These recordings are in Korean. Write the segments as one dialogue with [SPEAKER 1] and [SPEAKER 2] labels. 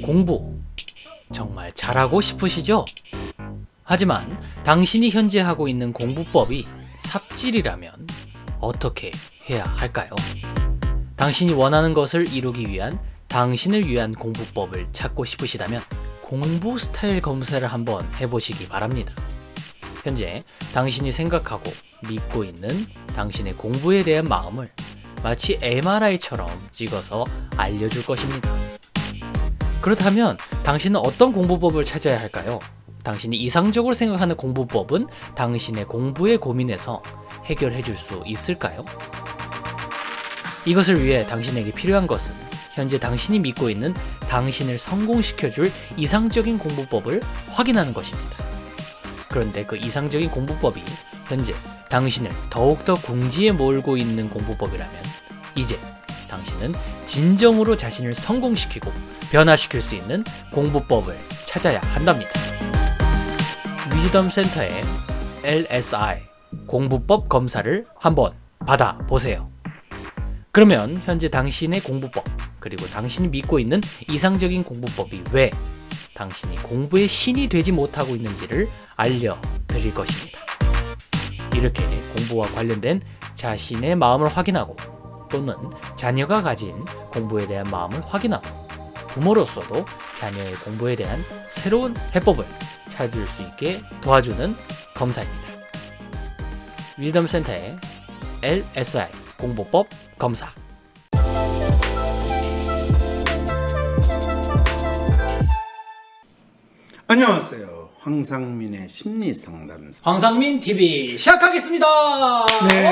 [SPEAKER 1] 공부 정말 잘하고 싶으시죠? 하지만 당신이 현재 하고 있는 공부법이 삽질이라면 어떻게 해야 할까요? 당신이 원하는 것을 이루기 위한 당신을 위한 공부법을 찾고 싶으시다면 공부 스타일 검사를 한번 해보시기 바랍니다. 현재 당신이 생각하고 믿고 있는 당신의 공부에 대한 마음을 마치 MRI처럼 찍어서 알려줄 것입니다. 그렇다면 당신은 어떤 공부법을 찾아야 할까요? 당신이 이상적으로 생각하는 공부법은 당신의 공부의 고민에서 해결해 줄 수 있을까요? 이것을 위해 당신에게 필요한 것은 현재 당신이 믿고 있는 당신을 성공시켜줄 이상적인 공부법을 확인하는 것입니다. 그런데 그 이상적인 공부법이 현재 당신을 더욱더 궁지에 몰고 있는 공부법이라면 이제 당신은 진정으로 자신을 성공시키고 변화시킬 수 있는 공부법을 찾아야 한답니다. 위즈덤 센터의 LSI 공부법 검사를 한번 받아보세요. 그러면 현재 당신의 공부법 그리고 당신이 믿고 있는 이상적인 공부법이 왜 당신이 공부의 신이 되지 못하고 있는지를 알려드릴 것입니다. 이렇게 공부와 관련된 자신의 마음을 확인하고 또는 자녀가 가진 공부에 대한 마음을 확인하고 부모로서도 자녀의 공부에 대한 새로운 해법을 찾을 수 있게 도와주는 검사입니다. 위즈덤 센터의 LSI 공부법 검사.
[SPEAKER 2] 안녕하세요. 황상민의 심리상담소.
[SPEAKER 1] 황상민 TV 시작하겠습니다.
[SPEAKER 2] 네.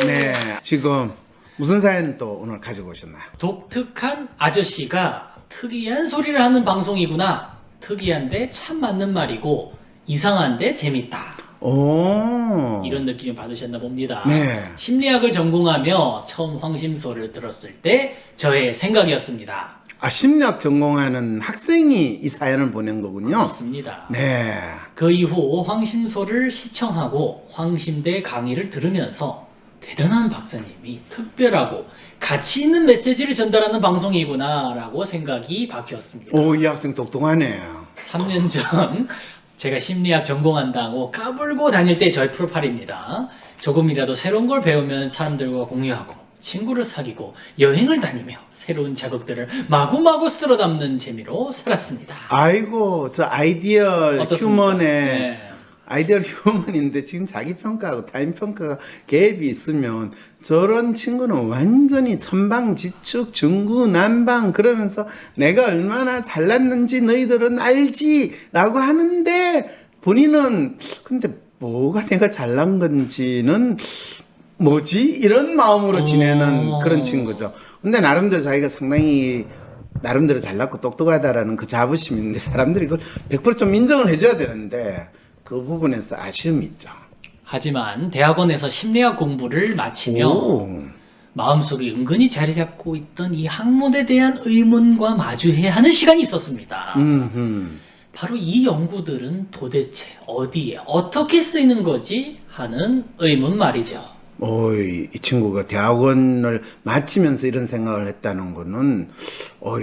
[SPEAKER 2] 네. 지금 무슨 사연 또 오늘 가지고 오셨나요?
[SPEAKER 1] 독특한 아저씨가 특이한 소리를 하는 방송이구나. 특이한데 참 맞는 말이고 이상한데 재밌다.
[SPEAKER 2] 오.
[SPEAKER 1] 이런 느낌을 받으셨나 봅니다.
[SPEAKER 2] 네.
[SPEAKER 1] 심리학을 전공하며 처음 황심소를 들었을 때 저의 생각이었습니다.
[SPEAKER 2] 아, 심리학 전공하는 학생이 이 사연을 보낸 거군요.
[SPEAKER 1] 그렇습니다.
[SPEAKER 2] 네.
[SPEAKER 1] 그 이후 황심소를 시청하고 황심대 강의를 들으면서 대단한 박사님이 특별하고 가치 있는 메시지를 전달하는 방송이구나 라고 생각이 바뀌었습니다.
[SPEAKER 2] 오, 이 학생 똑똑하네요.
[SPEAKER 1] 3년 전 제가 심리학 전공한다고 까불고 다닐 때 저의 프로파일입니다. 조금이라도 새로운 걸 배우면 사람들과 공유하고 친구를 사귀고 여행을 다니며 새로운 자극들을 마구마구 쓸어 담는 재미로 살았습니다.
[SPEAKER 2] 아이고, 저 아이디얼
[SPEAKER 1] 어떻습니까?
[SPEAKER 2] 휴먼의
[SPEAKER 1] 네.
[SPEAKER 2] 아이디얼 휴먼인데 지금 자기 평가하고 타인 평가가 갭이 있으면 저런 친구는 완전히 천방지축 중구난방 그러면서 내가 얼마나 잘났는지 너희들은 알지 라고 하는데 본인은 근데 뭐가 내가 잘난 건지는 뭐지? 이런 마음으로 지내는 그런 친구죠. 근데 나름대로 자기가 상당히 나름대로 잘났고 똑똑하다라는 그 자부심이 있는데 사람들이 그걸 100%좀 인정을 해줘야 되는데 그 부분에서 아쉬움이 있죠.
[SPEAKER 1] 하지만 대학원에서 심리학 공부를 마치며
[SPEAKER 2] 오.
[SPEAKER 1] 마음속에 은근히 자리 잡고 있던 이 학문에 대한 의문과 마주해야 하는 시간이 있었습니다. 바로 이 연구들은 도대체 어디에 어떻게 쓰이는 거지 하는 의문 말이죠.
[SPEAKER 2] 어이, 이 친구가 대학원을 마치면서 이런 생각을 했다는 거는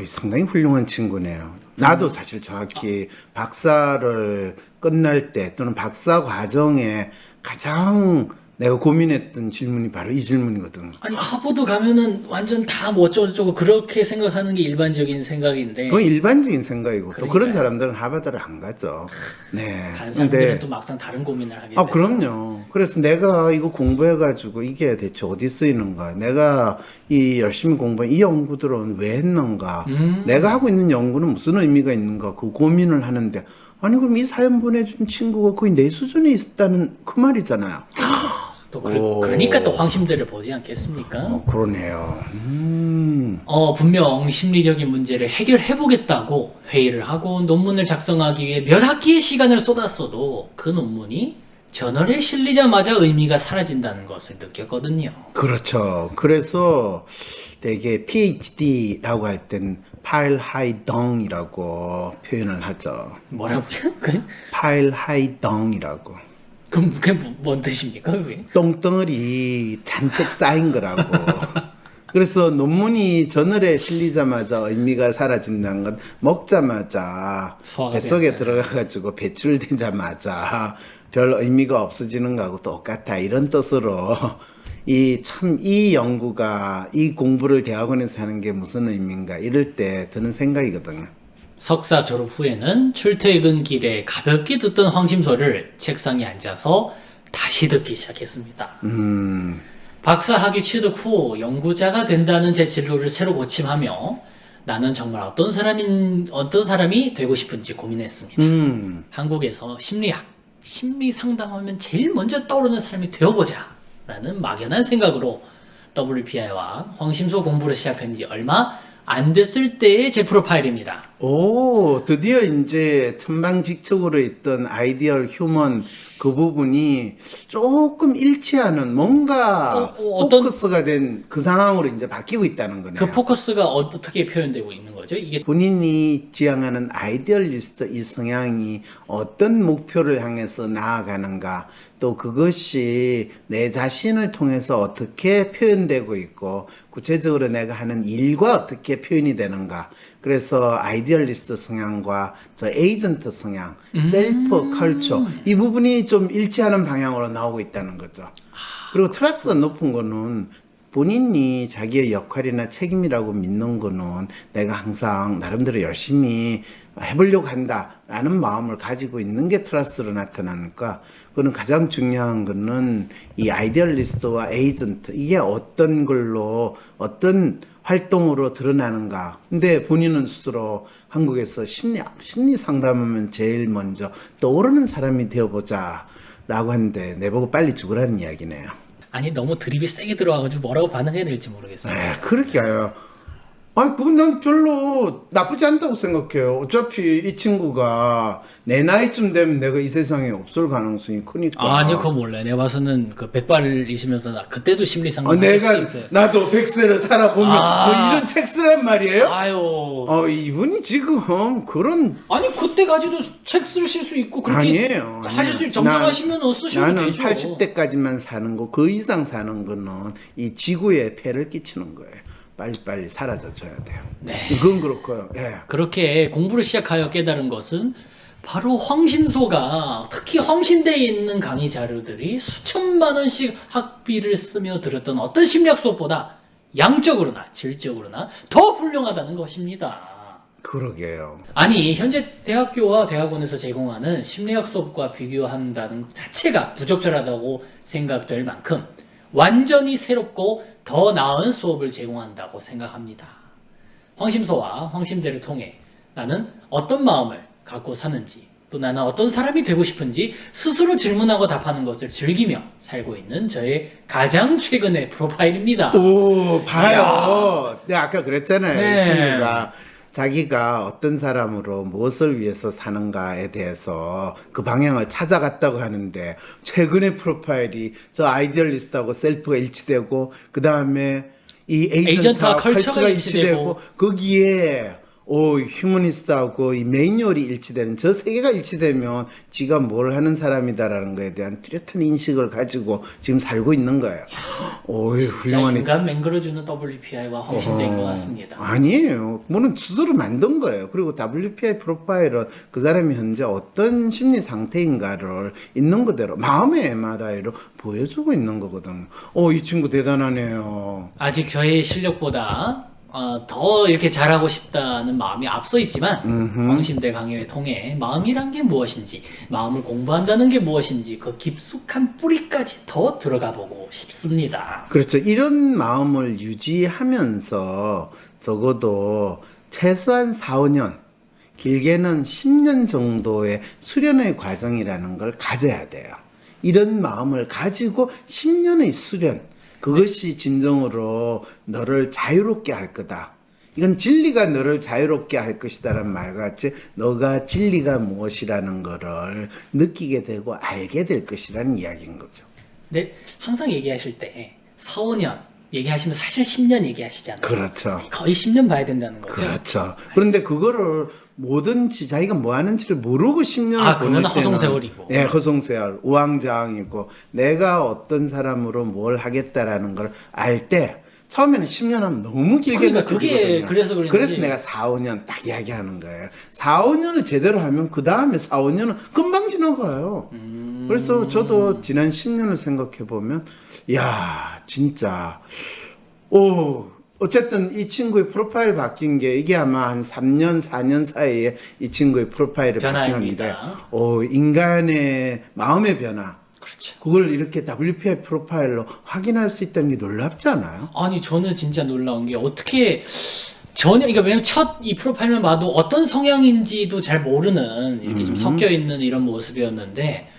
[SPEAKER 2] 상당히 훌륭한 친구네요. 나도 사실 정확히 박사를 끝날 때 또는 박사 과정에 가장 내가 고민했던 질문이 바로 이 질문이거든.
[SPEAKER 1] 아니 하버드 가면은 완전 다 뭐 어쩌고저쩌고 그렇게 생각하는 게 일반적인 생각인데
[SPEAKER 2] 그건 일반적인 생각이고 또
[SPEAKER 1] 그러니까요.
[SPEAKER 2] 그런 사람들은 하버드를 안 가죠. 네.
[SPEAKER 1] 다른 사람들은 또 막상 다른 고민을 하게 돼요.
[SPEAKER 2] 그럼요. 그래서 내가 이거 공부해가지고 이게 대체 어디 쓰이는가? 내가 이 열심히 공부한 이 연구들은 왜 했는가? 내가 하고 있는 연구는 무슨 의미가 있는가? 그 고민을 하는데 아니 그럼 이 사연 보내준 친구가 거의 내 수준에 있다는 그 말이잖아요.
[SPEAKER 1] 또 그러니까 또 황심대를 보지 않겠습니까?
[SPEAKER 2] 그러네요.
[SPEAKER 1] 분명 심리적인 문제를 해결해 보겠다고 회의를 하고 논문을 작성하기 위해 몇 학기의 시간을 쏟았어도 그 논문이 저널에 실리자마자 의미가 사라진다는 것을 느꼈거든요.
[SPEAKER 2] 그렇죠. 그래서 되게 PhD라고 할 땐 파일 하이덩이라고 표현을 하죠.
[SPEAKER 1] 뭐라고요?
[SPEAKER 2] 파일 하이덩이라고.
[SPEAKER 1] 그럼 그게 뭔 뜻입니까? 그게?
[SPEAKER 2] 똥덩어리 잔뜩 쌓인 거라고. 그래서 논문이 저널에 실리자마자 의미가 사라진다는 건 먹자마자
[SPEAKER 1] 소화가
[SPEAKER 2] 뱃속에
[SPEAKER 1] 되네.
[SPEAKER 2] 들어가가지고 배출되자마자 별 의미가 없어지는 거하고 똑같다. 이런 뜻으로 이 연구가 이 공부를 대학원에서 하는 게 무슨 의미인가 이럴 때 드는 생각이거든요.
[SPEAKER 1] 석사 졸업 후에는 출퇴근길에 가볍게 듣던 황심소를 책상에 앉아서 다시 듣기 시작했습니다. 박사 학위 취득 후 연구자가 된다는 제 진로를 새로 고침하며 나는 정말 어떤 사람이 되고 싶은지 고민했습니다. 한국에서 심리 상담하면 제일 먼저 떠오르는 사람이 되어보자 라는 막연한 생각으로 WPI와 황심소 공부를 시작한 지 얼마 안 됐을 때의 제 프로파일입니다.
[SPEAKER 2] 오, 드디어 이제 천방지축으로 있던 아이디얼 휴먼 그 부분이 조금 일치하는 뭔가
[SPEAKER 1] 어떤-
[SPEAKER 2] 포커스가 된 그 상황으로 이제 바뀌고 있다는 거네요.
[SPEAKER 1] 그 포커스가 어떻게 표현되고 있는 거죠? 이게
[SPEAKER 2] 본인이 지향하는 아이디얼리스트 이 성향이 어떤 목표를 향해서 나아가는가, 또 그것이 내 자신을 통해서 어떻게 표현되고 있고 구체적으로 내가 하는 일과 어떻게 표현이 되는가. 그래서 아이디얼리스트 성향과 저 에이전트 성향, 셀프 컬처 이 부분이 좀 일치하는 방향으로 나오고 있다는 거죠. 그리고 트러스트가 높은 거는 본인이 자기의 역할이나 책임이라고 믿는 거는 내가 항상 나름대로 열심히 해보려고 한다라는 마음을 가지고 있는 게 트러스트로 나타나니까, 그는 가장 중요한 거는 이 아이디얼리스트와 에이전트 이게 어떤 걸로 어떤 활동으로 드러나는가. 근데 본인은 스스로 한국에서 심리 상담하면 제일 먼저 떠오르는 사람이 되어보자 라고 하는데 내보고 빨리 죽으라는 이야기네요.
[SPEAKER 1] 아니 너무 드립이 세게 들어와가지고 뭐라고 반응해야 될지 모르겠어요.
[SPEAKER 2] 그렇게요. 그건 난 별로 나쁘지 않다고 생각해요. 어차피 이 친구가 내 나이쯤 되면 내가 이 세상에 없을 가능성이 크니까.
[SPEAKER 1] 아니요, 그거 몰라요. 내가 봐서는 그 백발이시면서 그때도 심리 상담
[SPEAKER 2] 내가
[SPEAKER 1] 하실 수 있어요.
[SPEAKER 2] 나도 100세를 살아보면 뭐 이런 책 쓰란 말이에요?
[SPEAKER 1] 아유.
[SPEAKER 2] 이분이 지금 그런
[SPEAKER 1] 아니 그때까지도 책 쓰실 수 있고 그렇게
[SPEAKER 2] 아니에요.
[SPEAKER 1] 하실 수 정정하시면 쓰셔도
[SPEAKER 2] 나는
[SPEAKER 1] 되죠.
[SPEAKER 2] 80대까지만 사는 거, 그 이상 사는 거는 이 지구에 폐를 끼치는 거예요. 빨리빨리 사라져 줘야 돼요.
[SPEAKER 1] 네.
[SPEAKER 2] 그건 그렇고요. 예.
[SPEAKER 1] 그렇게 공부를 시작하여 깨달은 것은 바로 황심소가, 특히 황신대에 있는 강의 자료들이 수천만 원씩 학비를 쓰며 들었던 어떤 심리학 수업보다 양적으로나 질적으로나 더 훌륭하다는 것입니다.
[SPEAKER 2] 그러게요.
[SPEAKER 1] 아니 현재 대학교와 대학원에서 제공하는 심리학 수업과 비교한다는 것 자체가 부적절하다고 생각될 만큼 완전히 새롭고 더 나은 수업을 제공한다고 생각합니다. 황심소와 황심대를 통해 나는 어떤 마음을 갖고 사는지, 또 나는 어떤 사람이 되고 싶은지 스스로 질문하고 답하는 것을 즐기며 살고 있는 저의 가장 최근의 프로파일입니다.
[SPEAKER 2] 오, 봐요. 내가 아까 그랬잖아요.
[SPEAKER 1] 네.
[SPEAKER 2] 이 친구가 자기가 어떤 사람으로 무엇을 위해서 사는가에 대해서 그 방향을 찾아갔다고 하는데, 최근의 프로파일이 저 아이디얼리스트하고 셀프가 일치되고, 그 다음에 이 에이전트와 컬처가 일치되고, 거기에 휴머니스트하고 이 매뉴얼이 일치되는, 저 세 개가 일치되면 지가 뭘 하는 사람이다라는 거에 대한 뚜렷한 인식을 가지고 지금 살고 있는 거예요.
[SPEAKER 1] 진짜
[SPEAKER 2] 훌륭한
[SPEAKER 1] 인간 맹글어주는 WPI와 황심대인 것 같습니다.
[SPEAKER 2] 아니에요. 뭐는 스스로 만든 거예요. 그리고 WPI 프로파일은 그 사람이 현재 어떤 심리 상태인가를 있는 그대로 마음의 MRI로 보여주고 있는 거거든요. 이 친구 대단하네요.
[SPEAKER 1] 아직 저의 실력보다 더 이렇게 잘하고 싶다는 마음이 앞서 있지만 황심대 강의를 통해 마음이란 게 무엇인지, 마음을 공부한다는 게 무엇인지 그 깊숙한 뿌리까지 더 들어가 보고 싶습니다.
[SPEAKER 2] 그렇죠. 이런 마음을 유지하면서 적어도 최소한 4, 5년, 길게는 10년 정도의 수련의 과정이라는 걸 가져야 돼요. 이런 마음을 가지고 10년의 수련, 그것이 진정으로 너를 자유롭게 할 거다. 이건 진리가 너를 자유롭게 할 것이다라는 말과 같이 너가 진리가 무엇이라는 거를 느끼게 되고 알게 될 것이라는 이야기인 거죠.
[SPEAKER 1] 근데 항상 얘기하실 때 4, 5년 얘기하시면 사실 10년 얘기하시잖아요.
[SPEAKER 2] 그렇죠.
[SPEAKER 1] 거의 10년 봐야 된다는 거죠.
[SPEAKER 2] 그렇죠. 그런데 그거를 뭐든지 자기가 뭐 하는지를 모르고 10년을 보낼
[SPEAKER 1] 그건
[SPEAKER 2] 때는
[SPEAKER 1] 허송세월이고.
[SPEAKER 2] 예, 허송세월, 우왕좌왕이고 내가 어떤 사람으로 뭘 하겠다라는 걸 알 때 처음에는 10년 하면 너무 길게
[SPEAKER 1] 그러니까 그게
[SPEAKER 2] 느껴지거든요.
[SPEAKER 1] 그래서 그런지.
[SPEAKER 2] 그래서 내가 4, 5년 딱 이야기하는 거예요. 4, 5년을 제대로 하면 그 다음에 4, 5년은 금방 지나가요. 그래서 저도 지난 10년을 생각해 보면, 야 진짜, 어쨌든 이 친구의 프로파일 바뀐 게 이게 아마 한 3년, 4년 사이에 이 친구의 프로파일이
[SPEAKER 1] 변화입니다.
[SPEAKER 2] 바뀌었는데, 인간의 마음의 변화.
[SPEAKER 1] 그렇죠.
[SPEAKER 2] 그걸 이렇게 WPI 프로파일로 확인할 수 있다는 게 놀랍지 않아요?
[SPEAKER 1] 아니 저는 진짜 놀라운 게 어떻게 전혀 그러니까 왜냐면 첫 이 프로파일만 봐도 어떤 성향인지도 잘 모르는 이렇게 좀 섞여 있는 이런 모습이었는데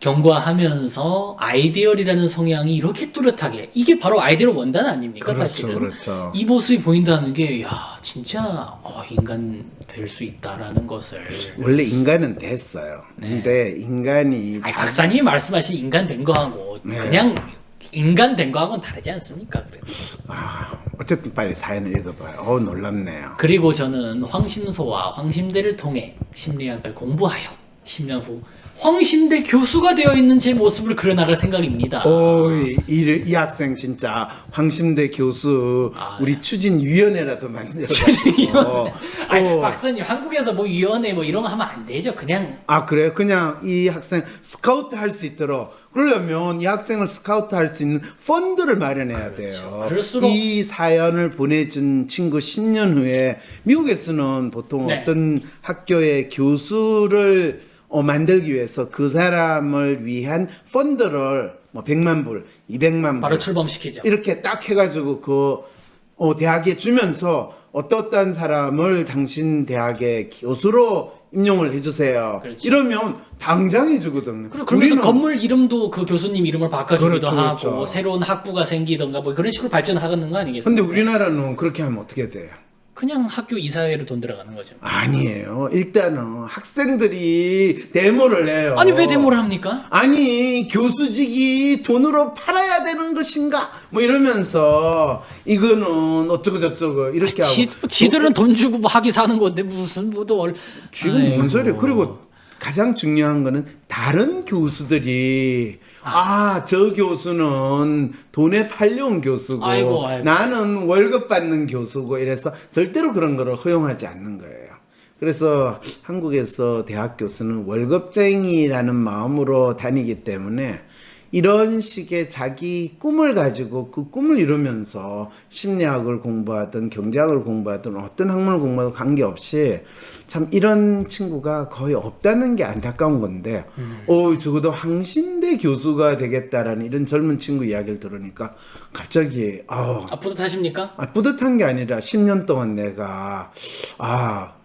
[SPEAKER 1] 경과하면서 아이디얼이라는 성향이 이렇게 뚜렷하게 이게 바로 아이디얼 원단 아닙니까?
[SPEAKER 2] 그렇죠,
[SPEAKER 1] 사실은
[SPEAKER 2] 그렇죠.
[SPEAKER 1] 이 모습이 보인다는 게 야 진짜 인간 될 수 있다라는 것을
[SPEAKER 2] 원래 인간은 됐어요.
[SPEAKER 1] 네.
[SPEAKER 2] 근데 인간이
[SPEAKER 1] 아니, 박사님이 말씀하신 인간 된 거하고
[SPEAKER 2] 네.
[SPEAKER 1] 그냥 인간 된 거하고는 다르지 않습니까? 그래도.
[SPEAKER 2] 어쨌든 빨리 사연을 읽어봐요. 놀랍네요.
[SPEAKER 1] 그리고 저는 황심소와 황심대를 통해 심리학을 공부하여 10년 후 황심대 교수가 되어 있는 제 모습을 그려나갈 생각입니다.
[SPEAKER 2] 이 학생 진짜 황심대 교수 우리 추진위원회라도 만들어.
[SPEAKER 1] 아니, 박사님 한국에서 뭐 위원회 뭐 이런 거 하면 안 되죠. 그냥
[SPEAKER 2] 그래요? 그냥 이 학생 스카우트 할 수 있도록 그러려면 이 학생을 스카우트 할 수 있는 펀드를 마련해야 돼요.
[SPEAKER 1] 그럴수록
[SPEAKER 2] 이 사연을 보내준 친구 10년 후에 미국에서는 보통
[SPEAKER 1] 네.
[SPEAKER 2] 어떤 학교의 교수를 만들기 위해서 그 사람을 위한 펀드를 뭐 100만 불, 200만 불
[SPEAKER 1] 바로 출범시키죠.
[SPEAKER 2] 이렇게 딱 해가지고 그 대학에 주면서 어떠한 사람을 당신 대학의 교수로 임용을 해주세요.
[SPEAKER 1] 그렇죠.
[SPEAKER 2] 이러면 당장 해주거든요.
[SPEAKER 1] 그리고 그러면서
[SPEAKER 2] 우리는
[SPEAKER 1] 건물 이름도 그 교수님 이름을 바꿔주기도
[SPEAKER 2] 그렇죠,
[SPEAKER 1] 하고
[SPEAKER 2] 그렇죠.
[SPEAKER 1] 새로운 학부가 생기던가 뭐 그런 식으로 발전하는 거 아니겠습니까?
[SPEAKER 2] 근데 우리나라는 그렇게 하면 어떻게 돼요?
[SPEAKER 1] 그냥 학교 이사회로 돈 들어가는 거죠.
[SPEAKER 2] 아니에요. 일단은 학생들이 데모를 해요.
[SPEAKER 1] 아니 왜 데모를 합니까?
[SPEAKER 2] 아니 교수직이 돈으로 팔아야 되는 것인가? 뭐 이러면서 이거는 어쩌고 저쩌고 이렇게 하고
[SPEAKER 1] 지들은 돈 주고 뭐 학위 사는 건데 무슨 뭐도
[SPEAKER 2] 지금 뭔 소리야? 그리고 가장 중요한 거는 다른 교수들이 저 교수는 돈에 팔려온 교수고
[SPEAKER 1] 아이고.
[SPEAKER 2] 나는 월급 받는 교수고 이래서 절대로 그런 거를 허용하지 않는 거예요. 그래서 한국에서 대학 교수는 월급쟁이라는 마음으로 다니기 때문에 이런 식의 자기 꿈을 가지고 그 꿈을 이루면서 심리학을 공부하든 경제학을 공부하든 어떤 학문을 공부하든 관계없이 참 이런 친구가 거의 없다는 게 안타까운 건데 적어도 황심대 교수가 되겠다라는 이런 젊은 친구 이야기를 들으니까 갑자기
[SPEAKER 1] 뿌듯하십니까?
[SPEAKER 2] 뿌듯한 게 아니라 10년 동안 내가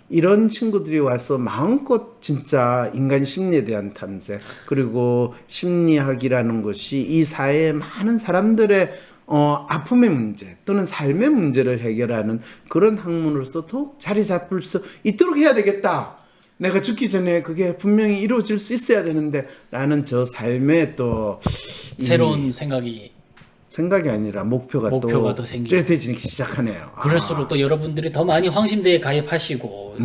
[SPEAKER 2] 이런 친구들이 와서 마음껏 진짜 인간 심리에 대한 탐색 그리고 심리학이라는 것이 이 사회의 많은 사람들의 아픔의 문제 또는 삶의 문제를 해결하는 그런 학문으로서 더욱 자리 잡을 수 있도록 해야 되겠다. 내가 죽기 전에 그게 분명히 이루어질 수 있어야 되는데 라는 저 삶의 또
[SPEAKER 1] 새로운 생각이
[SPEAKER 2] 아니라 목표가
[SPEAKER 1] 더 생기고
[SPEAKER 2] 뚜렷해지기 시작하네요.
[SPEAKER 1] 그럴수록 또 여러분들이 더 많이 황심대에 가입하시고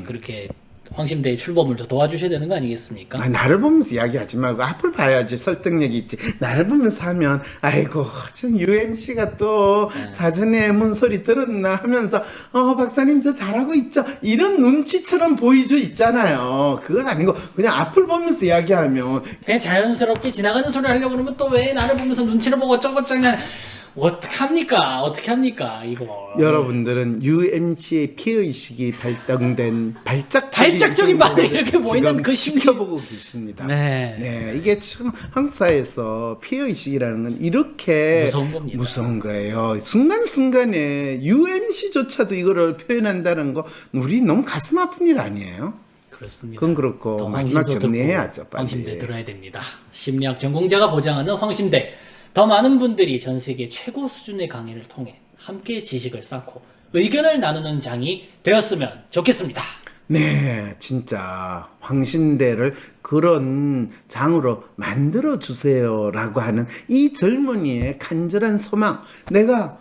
[SPEAKER 1] 그렇게 황심대의 출범을 더 도와주셔야 되는 거 아니겠습니까?
[SPEAKER 2] 나를 보면서 이야기하지 말고 앞을 봐야지 설득력이 있지. 나를 보면서 하면 아이고 전 UMC가 또 사전에 뭔 소리 들었나 하면서 박사님 저 잘하고 있죠. 이런 눈치처럼 보이죠 있잖아요. 그건 아니고 그냥 앞을 보면서 이야기하면
[SPEAKER 1] 그냥 자연스럽게 지나가는 소리 하려고 그러면 또 왜 나를 보면서 눈치를 보고 어쩌고저쩌냐 어떻게 합니까 이거.
[SPEAKER 2] 여러분들은 UMC의 피해의식이 발동된
[SPEAKER 1] 발작적인 반응이 이렇게 보이는 그 심리
[SPEAKER 2] 지켜보고 계십니다. 네, 이게 참 한국 사회에서 피해의식이라는 건 이렇게
[SPEAKER 1] 무서운 겁니다.
[SPEAKER 2] 무서운 거예요. 순간순간에 UMC조차도 이거를 표현한다는 거 우리 너무 가슴 아픈 일 아니에요?
[SPEAKER 1] 그렇습니다.
[SPEAKER 2] 그건 그렇고 마지막 정리해야죠. 빨리.
[SPEAKER 1] 황심대 들어야 됩니다. 심리학 전공자가 보장하는 황심대. 더 많은 분들이 전 세계 최고 수준의 강의를 통해 함께 지식을 쌓고 의견을 나누는 장이 되었으면 좋겠습니다.
[SPEAKER 2] 네, 진짜 황심대를 그런 장으로 만들어 주세요라고 하는 이 젊은이의 간절한 소망, 내가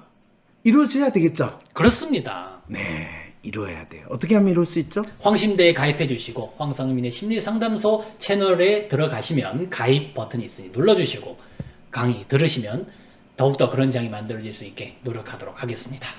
[SPEAKER 2] 이루어져야 되겠죠?
[SPEAKER 1] 그렇습니다.
[SPEAKER 2] 네, 이루어야 돼요. 어떻게 하면 이룰 수 있죠?
[SPEAKER 1] 황심대에 가입해 주시고 황상민의 심리상담소 채널에 들어가시면 가입 버튼이 있으니 눌러주시고 강의 들으시면 더욱더 그런 장이 만들어질 수 있게 노력하도록 하겠습니다.